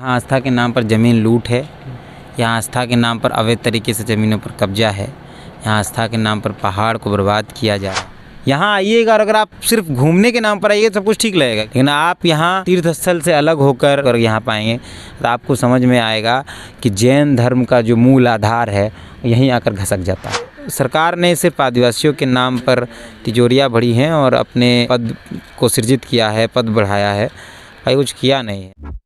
यहाँ आस्था के नाम पर ज़मीन लूट है। यहाँ आस्था के नाम पर अवैध तरीके से ज़मीनों पर कब्जा है। यहाँ आस्था के नाम पर पहाड़ को बर्बाद किया जा रहा है। यहाँ आइएगा और अगर आप सिर्फ घूमने के नाम पर आइए सब कुछ ठीक लगेगा, लेकिन आप यहाँ तीर्थ स्थल से अलग होकर यहाँ पाएंगे तो आपको समझ में आएगा कि जैन धर्म का जो मूल आधार है यहीं आकर घसक जाता है। सरकार ने सिर्फ आदिवासियों के नाम पर तिजोरियाँ भरी हैं और अपने पद को सृजित किया है, पद बढ़ाया है, भाई कुछ किया नहीं है।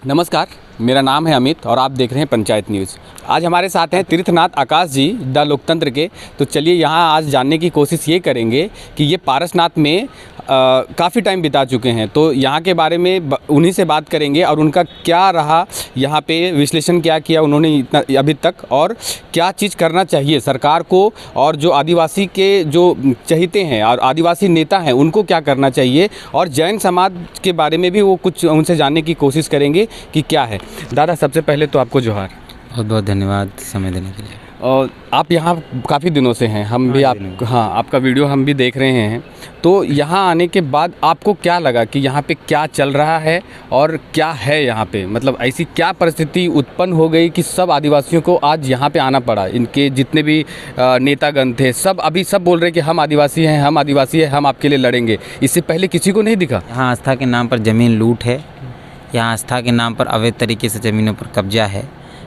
नमस्कार, मेरा नाम है अमित और आप देख रहे हैं पंचायत न्यूज़। आज हमारे साथ हैं तीर्थनाथ आकाश जी द लोकतंत्र के। तो चलिए यहाँ आज जानने की कोशिश ये करेंगे कि ये पारसनाथ में काफ़ी टाइम बिता चुके हैं, तो यहाँ के बारे में उन्हीं से बात करेंगे और उनका क्या रहा यहाँ पे, विश्लेषण क्या किया उन्होंने इतना अभी तक और क्या चीज़ करना चाहिए सरकार को, और जो आदिवासी के जो चहेते हैं और आदिवासी नेता हैं उनको क्या करना चाहिए, और जैन समाज के बारे में भी वो कुछ उनसे जानने की कोशिश करेंगे कि क्या है। दादा, सबसे पहले तो आपको जोहार। बहुत बहुत धन्यवाद समय देने के लिए। और आप यहाँ काफ़ी दिनों से हैं, हम भी आपका वीडियो हम भी देख रहे हैं। तो यहाँ आने के बाद आपको क्या लगा कि यहाँ पे क्या चल रहा है और क्या है यहाँ पे, मतलब ऐसी क्या परिस्थिति उत्पन्न हो गई कि सब आदिवासियों को आज यहाँ पे आना पड़ा? इनके जितने भी नेतागण थे सब अभी सब बोल रहे कि हम आदिवासी हैं, हम आदिवासी हैं, हम आपके लिए लड़ेंगे। इससे पहले किसी को नहीं दिखा। यहाँ आस्था के नाम पर ज़मीन लूट है। यहाँ आस्था के नाम पर अवैध तरीके से ज़मीनों पर कब्जा है।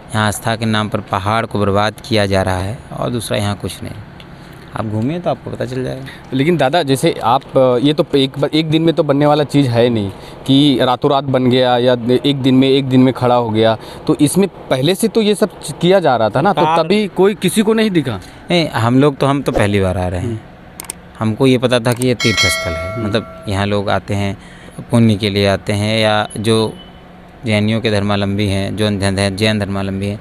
यहाँ आस्था के नाम पर पहाड़ को बर्बाद किया जा रहा है और दूसरा यहाँ कुछ नहीं। आप घूमिए तो आपको पता चल जाएगा। लेकिन दादा, जैसे आप ये तो एक दिन में तो बनने वाला चीज़ है नहीं कि रातों रात बन गया या एक दिन में खड़ा हो गया। तो इसमें पहले से तो ये सब किया जा रहा था ना, तो तभी कोई किसी को नहीं दिखा। नहीं, हम तो पहली बार आ रहे हैं। हमको ये पता था कि ये तीर्थ स्थल है, मतलब यहाँ लोग आते हैं पुण्य के लिए आते हैं, या जो जैनियों के धर्मावलंबी हैं, जो जैन धर्मावलंबी हैं,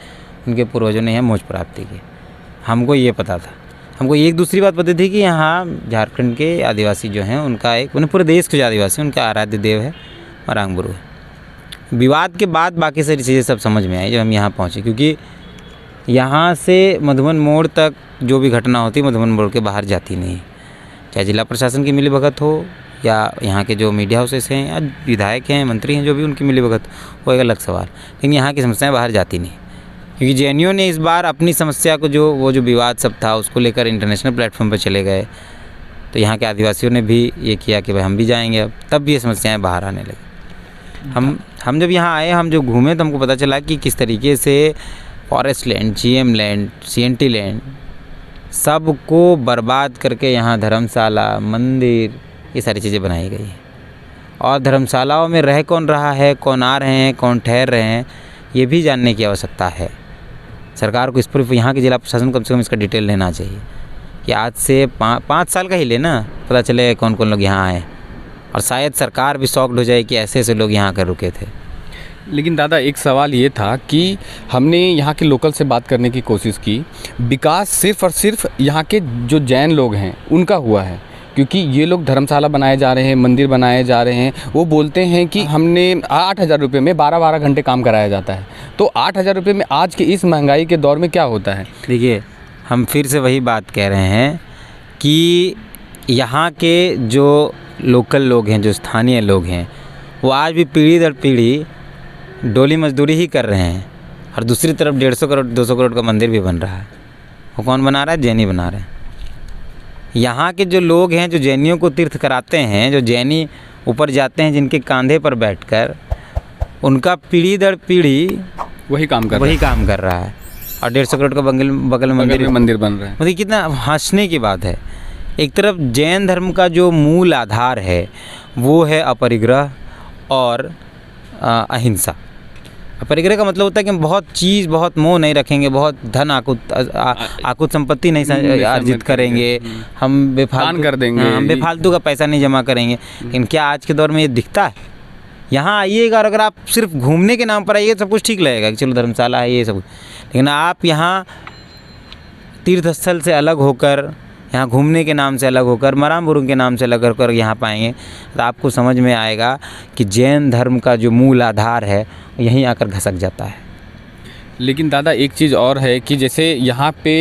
उनके पूर्वजों ने यहाँ मोक्ष प्राप्ति की। हमको ये पता था। हमको एक दूसरी बात पता थी कि यहाँ झारखंड के आदिवासी जो हैं उनका उन्हें पूरे देश के जो आदिवासी उनका आराध्य देव है मरांग बुरु है। विवाद के बाद बाकी सारी चीज़ें सब समझ में आई जब हम यहाँ पहुँचे, क्योंकि यहाँ से मधुबन मोड़ तक जो भी घटना होती है मधुबन मोड़ के बाहर जाती नहीं, चाहे जिला प्रशासन की मिलीभगत हो या यहाँ के जो मीडिया हाउसेस हैं या विधायक हैं, मंत्री हैं, जो भी उनकी मिलीभगत, वो एक अलग सवाल। लेकिन यहाँ की समस्याएं बाहर जाती नहीं, क्योंकि जैनियों ने इस बार अपनी समस्या को जो विवाद सब था उसको लेकर इंटरनेशनल प्लेटफॉर्म पर चले गए। तो यहाँ के आदिवासियों ने भी ये किया कि भाई हम भी जाएंगे अब, तब भी ये समस्याएँ बाहर आने लगी। हम जब यहाँ आए, हम जो घूमे तो हमको पता चला कि किस तरीके से forest land, GM land, CNT land सबको बर्बाद करके यहाँ धर्मशाला, मंदिर, ये सारी चीज़ें बनाई गई हैं। और धर्मशालाओं में रह कौन रहा है, कौन आ रहे हैं, कौन ठहर रहे हैं, ये भी जानने की आवश्यकता है। सरकार को इस पर, यहाँ के जिला प्रशासन को कम से कम इसका डिटेल लेना चाहिए कि आज से 5 साल का ही लेना, पता चले कौन कौन लोग यहाँ आए, और शायद सरकार भी शॉक्ड हो जाए कि ऐसे ऐसे लोग यहाँ आकर रुके थे। लेकिन दादा, एक सवाल ये था कि हमने यहाँ के लोकल से बात करने की कोशिश की, विकास सिर्फ और सिर्फ यहाँ के जो जैन लोग हैं उनका हुआ है, क्योंकि ये लोग धर्मशाला बनाए जा रहे हैं, मंदिर बनाए जा रहे हैं। वो बोलते हैं कि हमने 8,000 रुपये में 12-12 घंटे काम कराया जाता है। तो 8,000 रुपये में आज के इस महंगाई के दौर में क्या होता है? देखिए, हम फिर से वही बात कह रहे हैं कि यहाँ के जो लोकल लोग हैं, जो स्थानीय लोग हैं, वो आज भी पीढ़ी दर पीढ़ी डोली मजदूरी ही कर रहे हैं। और दूसरी तरफ 150 करोड़ 200 करोड़ का मंदिर भी बन रहा है। वो कौन बना रहा है? जैनी बना रहे हैं। यहाँ के जो लोग हैं, जो जैनियों को तीर्थ कराते हैं, जो जैनी ऊपर जाते हैं जिनके कंधे पर बैठकर, उनका पीढ़ी दर पीढ़ी वही काम कर रहा है। और 150 करोड़ का बगल में मंदिर बन रहा है। मतलब कितना हंसने की बात है। एक तरफ जैन धर्म का जो मूल आधार है वो है अपरिग्रह और अहिंसा। अपरिग्रह का मतलब होता है कि हम बहुत मोह नहीं रखेंगे, बहुत धन आकुत संपत्ति नहीं अर्जित करेंगे, हम बेफालतू कर देंगे, हम बेफालतू का पैसा नहीं जमा करेंगे। लेकिन क्या आज के दौर में ये दिखता है? यहाँ आइएगा और अगर आप सिर्फ घूमने के नाम पर आइए सब कुछ ठीक लगेगा कि चलो धर्मशाला है ये सब, लेकिन आप यहाँ तीर्थ स्थल से अलग होकर, यहाँ घूमने के नाम से अलग होकर, मरांग बुरु के नाम से अलग होकर यहाँ पाएंगे तो आपको समझ में आएगा कि जैन धर्म का जो मूल आधार है यहीं आकर घसक जाता है। लेकिन दादा एक चीज़ और है कि जैसे यहाँ पे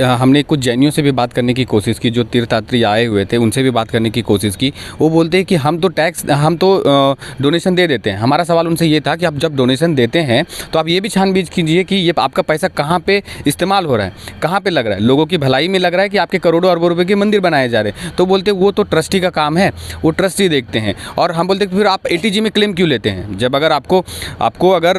हमने कुछ जैनियों से भी बात करने की कोशिश की, जो तीर्थयात्री आए हुए थे उनसे भी बात करने की कोशिश की। वो बोलते हैं कि हम तो डोनेशन दे देते हैं। हमारा सवाल उनसे ये था कि आप जब डोनेशन देते हैं तो आप ये भी छानबीन कीजिए कि ये आपका पैसा कहाँ पे इस्तेमाल हो रहा है, कहाँ पे लग रहा है, लोगों की भलाई में लग रहा है कि आपके करोड़ों अरबों रुपए के मंदिर बनाए जा रहे हैं। तो बोलते वो तो ट्रस्टी का काम है, वो ट्रस्टी देखते हैं। और हम बोलते फिर आप एटीजी में क्लेम क्यों लेते हैं? जब अगर आपको अगर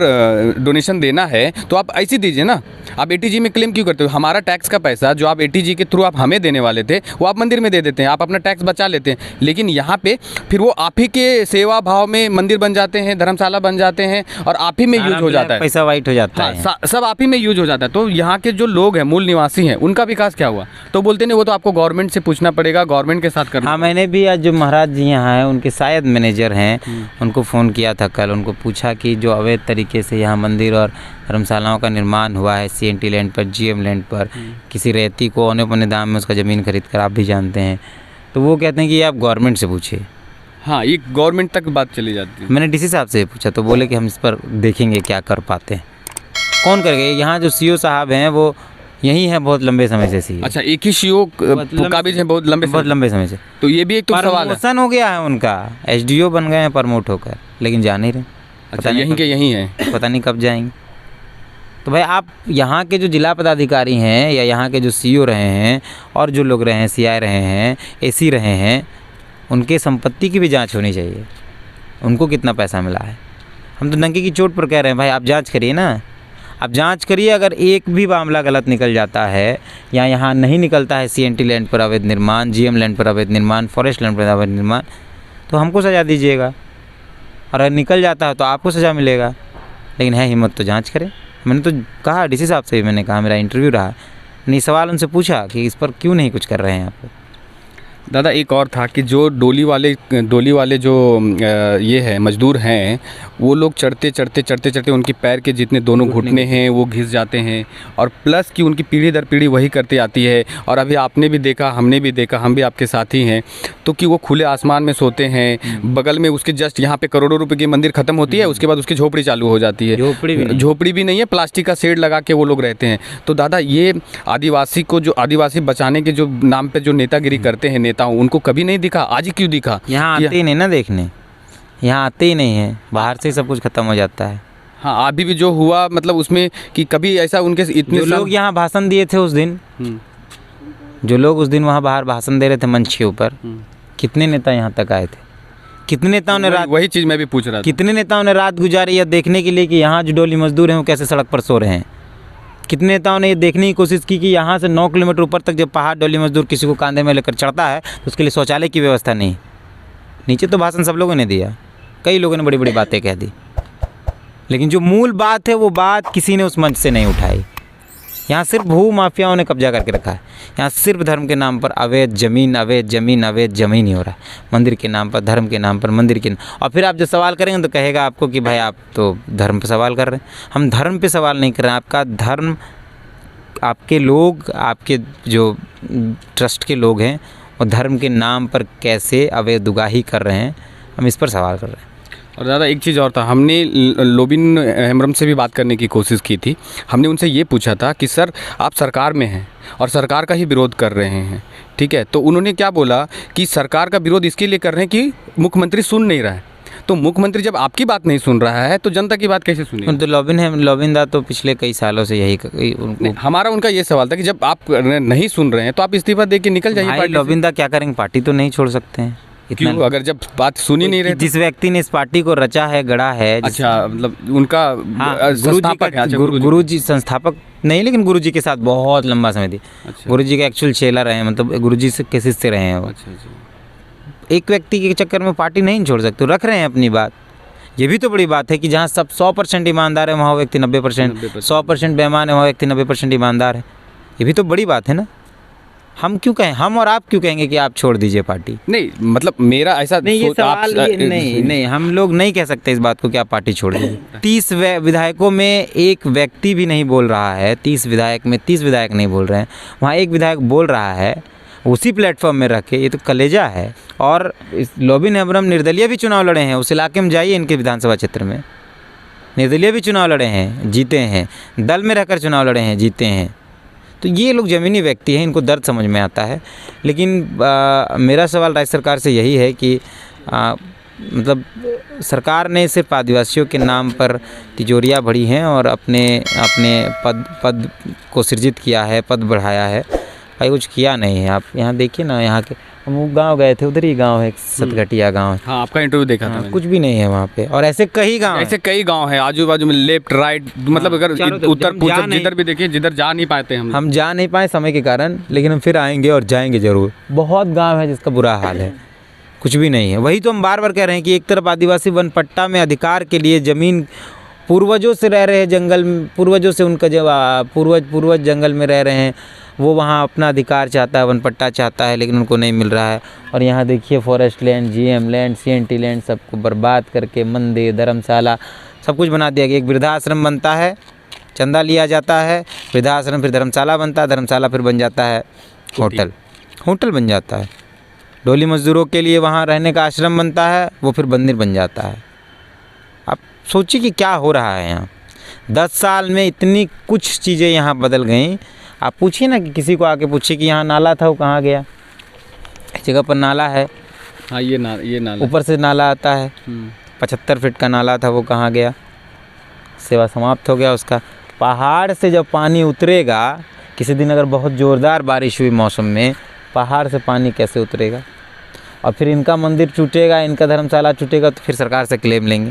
डोनेशन देना है तो आप ऐसे दीजिए ना, आप एटीजी में क्लेम क्यों करते हो? हमारा टैक्स का पैसा जो आप एटीजी के थ्रू आप हमें देने वाले थे वो आप मंदिर में दे देते हैं, आप अपना टैक्स बचा लेते हैं। लेकिन यहाँ पे फिर वो आप ही के सेवा भाव में मंदिर बन जाते हैं, धर्मशाला बन जाते हैं और आप ही में यूज हो जाता है, पैसा वाइट हो जाता है। सब आप ही में यूज हो जाता है। तो यहाँ के जो लोग हैं, मूल निवासी हैं, उनका विकास क्या हुआ? तो बोलते नहीं, वो तो आपको गवर्नमेंट से पूछना पड़ेगा, गवर्नमेंट के साथ करना। हाँ, मैंने भी आज जो महाराज जी यहाँ हैं उनके शायद मैनेजर हैं, उनको फ़ोन किया था कल। उनको पूछा कि जो अवैध तरीके से यहाँ मंदिर और धर्मशालाओं का निर्माण हुआ है CNT लैंड पर, GM लैंड पर, किसी रेती को औने पौने दाम में उसका ज़मीन खरीद कर, आप भी जानते हैं। तो वो कहते हैं कि ये आप गवर्नमेंट से पूछिए। हाँ, ये गवर्नमेंट तक बात चली जाती है। मैंने DC साहब से पूछा तो बोले कि हम इस पर देखेंगे क्या कर पाते हैं। कौन करेगा? यहाँ जो CO साहब हैं वो यही है बहुत लंबे समय से CEO। अच्छा, एक ही CO काबिज है बहुत लंबे समय से। तो ये भी एक तो सवाल है। प्रमोशन हो गया है उनका, SDO बन गए हैं प्रमोट होकर, लेकिन जा नहीं रहे। अच्छा, यहीं के यहीं है, पता नहीं कब जाएंगे। तो भाई आप यहाँ के जो जिला पदाधिकारी हैं या यहाँ के जो CO रहे हैं और जो लोग रहे हैं, CI रहे हैं, AC रहे हैं, उनके संपत्ति की भी जांच होनी चाहिए। उनको कितना पैसा मिला है? हम तो डंके की चोट पर कह रहे हैं भाई आप जांच करिए ना, आप जांच करिए। अगर एक भी मामला गलत निकल जाता है या यहाँ नहीं निकलता है CNT लैंड पर अवैध निर्माण, GM लैंड पर अवैध निर्माण, फॉरेस्ट लैंड पर अवैध निर्माण, तो हमको सज़ा दीजिएगा। और अगर निकल जाता है तो आपको सज़ा मिलेगा। लेकिन है हिम्मत तो जांच करें। मैंने तो कहा DC साहब से भी, मैंने कहा, मेरा इंटरव्यू रहा, मैंने सवाल उनसे पूछा कि इस पर क्यों नहीं कुछ कर रहे हैं आप। दादा एक और था कि जो डोली वाले जो ये है मजदूर हैं, वो लोग चढ़ते उनकी पैर के जितने दोनों घुटने हैं वो घिस जाते हैं। और प्लस कि उनकी पीढ़ी दर पीढ़ी वही करते आती है। और अभी आपने भी देखा, हमने भी देखा, हम भी आपके साथी हैं, तो कि वो खुले आसमान में सोते हैं। बगल में उसके जस्ट यहाँ पे करोड़ों रुपए की मंदिर खत्म होती है, उसके बाद उसकी झोपड़ी चालू हो जाती है। झोपड़ी भी नहीं है, प्लास्टिक का शेड लगा के वो लोग रहते हैं। तो दादा ये आदिवासी बचाने के जो नाम पे जो नेतागिरी करते हैं नेता, उनको कभी नहीं दिखा? आज ही क्यों दिखा? यहाँ आते ही नहीं ना देखने, यहाँ आते ही नहीं है, बाहर से ही सब कुछ खत्म हो जाता है। हाँ, अभी भी जो हुआ मतलब उसमें कि कभी ऐसा उनके इतने जो लोग यहाँ भाषण दिए थे उस दिन, जो लोग उस दिन वहाँ बाहर भाषण दे रहे थे मंच के ऊपर, कितने नेता यहाँ तक आए थे? कितने नेताओं ने रात, वही चीज़ मैं भी पूछ रहा था, कितने नेताओं ने रात गुजारी यह देखने के लिए कि यहाँ जो डोली मजदूर हैं वो कैसे सड़क पर सो रहे हैं? कितने नेताओं ने ये देखने की कोशिश की कि यहाँ से 9 किलोमीटर ऊपर तक जब पहाड़ डोली मजदूर किसी को कांधे में लेकर चढ़ता है तो उसके लिए शौचालय की व्यवस्था नहीं। नीचे तो भाषण सब लोगों ने दिया, कई लोगों ने बड़ी बड़ी बातें कह दी, लेकिन जो मूल बात है वो बात किसी ने उस मंच से नहीं उठाई। यहाँ सिर्फ भू माफियाओं ने कब्जा करके रखा है। यहाँ सिर्फ धर्म के नाम पर अवैध ज़मीन ही हो रहा है। मंदिर के नाम पर, धर्म के नाम पर, मंदिर के और फिर आप जो सवाल करेंगे तो कहेगा आपको कि भाई आप तो धर्म पे सवाल कर रहे हैं। हम धर्म पे सवाल नहीं कर रहे हैं। आपका धर्म, आपके लोग, आपके जो ट्रस्ट के लोग हैं वो धर्म के नाम पर कैसे अवैध उगाही कर रहे हैं, हम इस पर सवाल कर रहे हैं। और दादा एक चीज़ और था, हमने लोबिन हेम्ब्रम से भी बात करने की कोशिश की थी। हमने उनसे ये पूछा था कि सर आप सरकार में हैं और सरकार का ही विरोध कर रहे हैं, ठीक है? तो उन्होंने क्या बोला कि सरकार का विरोध इसके लिए कर रहे हैं कि मुख्यमंत्री सुन नहीं रहा है। तो मुख्यमंत्री जब आपकी बात नहीं सुन रहा है तो जनता की बात कैसे सुनेगा? तो लोबिन दा तो पिछले कई सालों से यही हमारा उनका ये सवाल था कि जब आप नहीं सुन रहे हैं तो आप इस्तीफा दे के निकल जाइए। लोबिन दा क्या करेंगे? पार्टी तो नहीं छोड़ सकते हैं। क्यों? अगर जब बात सुनी नहीं रहे, जिस व्यक्ति ने इस पार्टी को रचा है, गढ़ा है, अच्छा मतलब उनका गुरुजी संस्थापक नहीं, लेकिन गुरुजी के साथ बहुत लंबा समय थी। अच्छा। गुरुजी के एक्चुअल चेला रहे हैं, मतलब गुरुजी से के शिष्य रहे हैं वो। अच्छा। एक व्यक्ति के चक्कर में पार्टी नहीं छोड़ सकते, रख रहे हैं अपनी बात। ये भी तो बड़ी बात है कि जहाँ सब 100% ईमानदार है वहाँ व्यक्ति 90%, 100% बेईमान है वहाँ व्यक्ति 90% ईमानदार है। ये भी तो बड़ी बात है ना। हम क्यों कहें, हम और आप क्यों कहेंगे कि आप छोड़ दीजिए पार्टी? नहीं, मतलब मेरा ऐसा नहीं, ये सवाल नहीं, हम लोग नहीं कह सकते इस बात को कि आप पार्टी छोड़ दीजिए। 30 विधायकों में एक व्यक्ति भी नहीं बोल रहा है, 30 विधायक में 30 विधायक नहीं बोल रहे हैं, वहाँ एक विधायक बोल रहा है उसी प्लेटफॉर्म में रख के। ये तो कलेजा है। और इस लोबिन हेम्ब्रम निर्दलीय भी चुनाव लड़े हैं, उस इलाके में जाइए इनके विधानसभा क्षेत्र में, निर्दलीय भी चुनाव लड़े हैं, जीते हैं, दल में रहकर चुनाव लड़े हैं, जीते हैं। तो ये लोग ज़मीनी व्यक्ति हैं, इनको दर्द समझ में आता है। लेकिन मेरा सवाल राज्य सरकार से यही है कि मतलब सरकार ने सिर्फ आदिवासियों के नाम पर तिजोरियाँ भरी हैं और अपने अपने पद को सृजित किया है, पद बढ़ाया है, भाई कुछ किया नहीं है। आप यहाँ देखिए ना, यहाँ के हम गांव गए थे, उधर ही गांव है, सतघटिया गांव है। हाँ, आपका इंटरव्यू देखा था मैंने। कुछ भी नहीं है वहाँ पे। और ऐसे कई गांव हैं आजू बाजू में, लेफ्ट राइट, मतलब अगर उत्तर पूर्व जिधर भी देखिए, जिधर जा नहीं पाते हम जा नहीं पाए समय के कारण, लेकिन हम फिर आएंगे और जाएंगे जरूर। बहुत गाँव है जिसका बुरा हाल है, कुछ भी नहीं है। वही तो हम बार बार कह रहे हैं कि एक तरफ आदिवासी वन पट्टा में अधिकार के लिए ज़मीन पूर्वजों से रह रहे हैं, जंगल पूर्वजों से उनका जो पूर्वज जंगल में रह रहे हैं, वो वहाँ अपना अधिकार चाहता है, वन पट्टा चाहता है, लेकिन उनको नहीं मिल रहा है। और यहाँ देखिए forest land, GM land, CNT land, सबको बर्बाद करके मंदिर, धर्मशाला, सब कुछ बना दिया गया। एक वृद्धाश्रम बनता है, चंदा लिया जाता है, वृद्धाश्रम फिर धर्मशाला बनता है, धर्मशाला फिर बन जाता है होटल बन जाता है। डोली मजदूरों के लिए वहाँ रहने का आश्रम बनता है, वो फिर मंदिर बन जाता है। आप सोचिए कि क्या हो रहा है यहाँ। 10 साल में इतनी कुछ चीज़ें यहाँ बदल गई। आप पूछिए ना, कि किसी को आके पूछिए कि यहाँ नाला था, वो कहाँ गया। इस जगह पर नाला है, हाँ ये नाला ऊपर से नाला आता है, 75 फीट का नाला था, वो कहाँ गया, सेवा समाप्त हो गया उसका। पहाड़ से जब पानी उतरेगा, किसी दिन अगर बहुत ज़ोरदार बारिश हुई मौसम में, पहाड़ से पानी कैसे उतरेगा। और फिर इनका मंदिर टूटेगा, इनका धर्मशाला टूटेगा, तो फिर सरकार से क्लेम लेंगे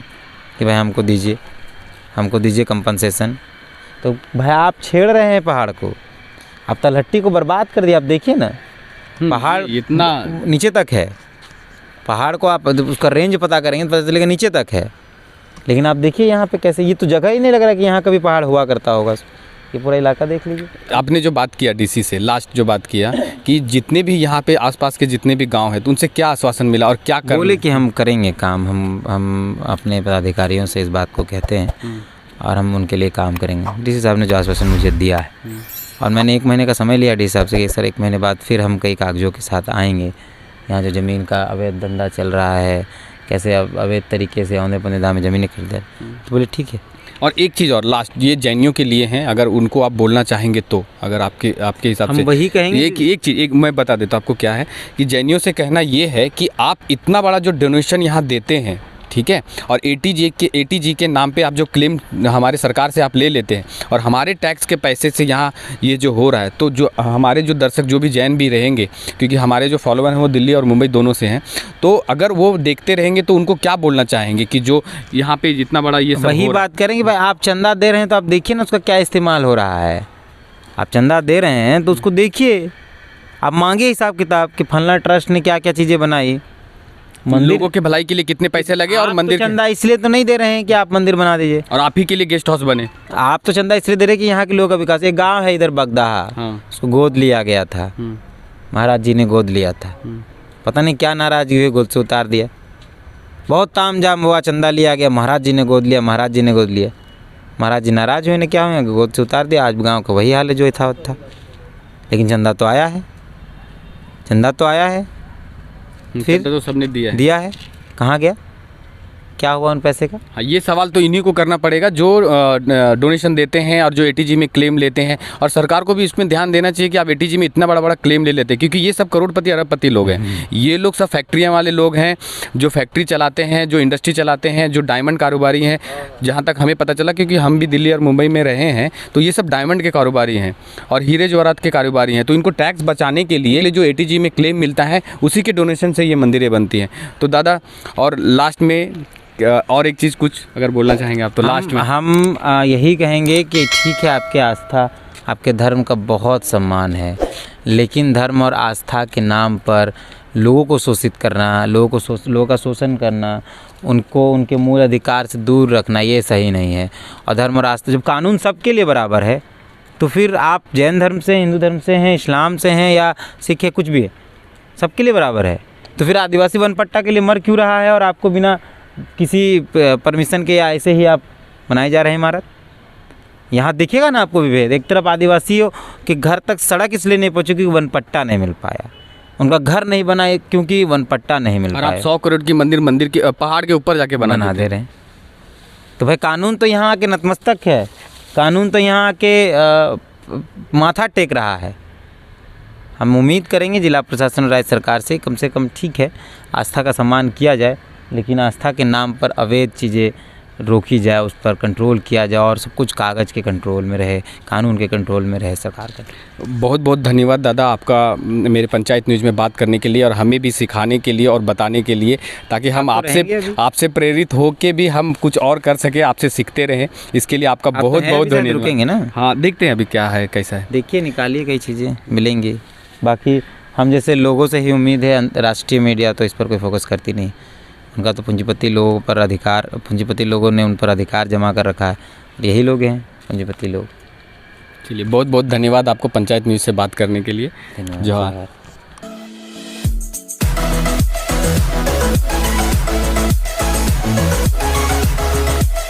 कि भाई हमको दीजिए कंपनसेशन। तो भाई आप छेड़ रहे हैं पहाड़ को, आप तलहट्टी को बर्बाद कर दिया। आप देखिए ना, पहाड़ इतना नीचे तक है। पहाड़ को आप उसका रेंज पता करेंगे तो पता चलेगा नीचे तक है। लेकिन आप देखिए यहाँ पे कैसे, ये तो जगह ही नहीं लग रहा कि यहाँ कभी पहाड़ हुआ करता होगा। ये पूरा इलाका देख लीजिए। आपने जो बात किया डीसी से, लास्ट जो बात किया कि जितने भी यहाँ पे आसपास के जितने भी गांव हैं, तो उनसे क्या आश्वासन मिला और क्या कर बोले कि हम करेंगे काम। हम अपने पदाधिकारियों से इस बात को कहते हैं और हम उनके लिए काम करेंगे। डीसी साहब ने जो आश्वासन मुझे दिया है, और मैंने 1 महीने का समय लिया डीसी साहब से कि सर 1 महीने बाद फिर हम कई कागज़ों के साथ आएंगे। यहाँ जो ज़मीन का अवैध धंधा चल रहा है, कैसे अवैध तरीके से औंधे पौधे दाम में ज़मीनें खरीदे, तो बोले ठीक है। और एक चीज़ और लास्ट, ये जैनियों के लिए हैं, अगर उनको आप बोलना चाहेंगे तो, अगर आपके हिसाब से हम वही कहेंगे। एक चीज़ मैं बता देता हूँ आपको क्या है कि जैनियों से कहना ये है कि आप इतना बड़ा जो डोनेशन यहाँ देते हैं, ठीक है, और एटीजी के नाम पे आप जो क्लेम हमारे सरकार से आप ले लेते हैं और हमारे टैक्स के पैसे से यहाँ ये जो हो रहा है, तो जो हमारे जो दर्शक जो भी जैन भी रहेंगे, क्योंकि हमारे जो फॉलोअर हैं वो दिल्ली और मुंबई दोनों से हैं, तो अगर वो देखते रहेंगे तो उनको क्या बोलना चाहेंगे कि जो यहाँ पे जितना बड़ा ये सब वही बात करेंगे। भाई आप चंदा दे रहे हैं तो आप देखिए ना उसका क्या इस्तेमाल हो रहा है। आप चंदा दे रहे हैं तो उसको देखिए, आप मांगे हिसाब किताब कि फलना ट्रस्ट ने क्या क्या चीज़ें बनाई, लोगों के भलाई के लिए कितने पैसे लगे, और मंदिर तो चंदा इसलिए तो नहीं दे रहे हैं कि आप मंदिर बना दीजिए, और आप ही के लिए गेस्ट हाउस बने। आप तो चंदा इसलिए दे रहे हैं कि यहाँ के लोगों का विकास। एक गांव है इधर बगदाहा, उसको गोद लिया गया था, महाराज जी ने गोद लिया था, पता नहीं क्या नाराजगी हुई, गोद से उतार दिया। बहुत ताम झाम हुआ, चंदा लिया गया, महाराज जी ने गोद लिया, महाराज जी ने गोद लिया, महाराज जी नाराज हुए ने क्या हुआ, गोद से उतार दिया। आज गाँव का वही हाल है जो था। लेकिन चंदा तो आया है, चंदा तो आया है, फिर तो सबने दिया है, कहाँ गया, क्या हुआ उन पैसे का। हाँ, ये सवाल तो इन्हीं को करना पड़ेगा जो डोनेशन देते हैं और जो एटीजी में क्लेम लेते हैं, और सरकार को भी इसमें ध्यान देना चाहिए कि आप एटीजी में इतना बड़ा क्लेम ले लेते हैं, क्योंकि ये सब करोड़पति अरबपति लोग हैं। ये लोग सब फैक्ट्रियाँ वाले लोग हैं, जो फैक्ट्री चलाते हैं, जो इंडस्ट्री चलाते हैं, जो डायमंड कारोबारी हैं। जहाँ तक हमें पता चला, क्योंकि हम भी दिल्ली और मुंबई में रहे हैं, तो ये सब डायमंड के कारोबारी हैं और हीरे जवाहरात के कारोबारी हैं। तो इनको टैक्स बचाने के लिए जो एटीजी में क्लेम मिलता है, उसी के डोनेशन से ये मंदिरें बनती हैं। तो दादा, और लास्ट में और एक चीज़ कुछ अगर बोलना चाहेंगे आप तो लास्ट में। हम यही कहेंगे कि ठीक है, आपकी आस्था, आपके धर्म का बहुत सम्मान है, लेकिन धर्म और आस्था के नाम पर लोगों को शोषित करना, लोगों का शोषण करना, उनको उनके मूल अधिकार से दूर रखना, ये सही नहीं है। और धर्म और आस्था, जब कानून सबके लिए बराबर है, तो फिर आप जैन धर्म से, हिंदू धर्म से हैं, इस्लाम से हैं या सिख है, कुछ भी है, सबके लिए बराबर है। तो फिर आदिवासी वन पट्टा के लिए मर क्यों रहा है और आपको बिना किसी परमिशन के या ऐसे ही आप बनाए जा रहे हैं इमारत। यहाँ देखिएगा ना आपको विभेद। एक तरफ आदिवासियों के घर तक सड़क इसलिए नहीं पहुँची क्योंकि वन पट्टा नहीं मिल पाया, उनका घर नहीं बना क्योंकि वन पट्टा नहीं मिल पाया। आप 100 करोड़ की मंदिर के पहाड़ के ऊपर जाके बना दे रहे हैं। तो भाई कानून तो यहाँ आके नतमस्तक है, कानून तो यहाँ आके माथा टेक रहा है। हम उम्मीद करेंगे जिला प्रशासन और राज्य सरकार से कम ठीक है, आस्था का सम्मान किया जाए, लेकिन आस्था के नाम पर अवैध चीज़ें रोकी जाए, उस पर कंट्रोल किया जाए और सब कुछ कागज़ के कंट्रोल में रहे, कानून के कंट्रोल में रहे सरकार का। बहुत बहुत धन्यवाद दादा आपका मेरे पंचायत न्यूज़ में बात करने के लिए और हमें भी सिखाने के लिए और बताने के लिए, ताकि हम आपसे प्रेरित हो के भी हम कुछ और कर सके, आपसे सीखते रहें। इसके लिए आपका बहुत बहुत धन्यवाद। रुकेंगे ना? हाँ, देखते हैं अभी क्या है, कैसा है। देखिए, निकालिए, कई चीज़ें मिलेंगी। बाकी हम जैसे लोगों से ही उम्मीद है, राष्ट्रीय मीडिया तो इस पर कोई फोकस करती नहीं। उनका तो पूंजीपति लोगों पर अधिकार, पूंजीपति लोगों ने उन पर अधिकार जमा कर रखा है, यही लोग हैं पूंजीपति लोग। चलिए, बहुत बहुत धन्यवाद आपको पंचायत न्यूज़ से बात करने के लिए। धन्यवाद। जोहार।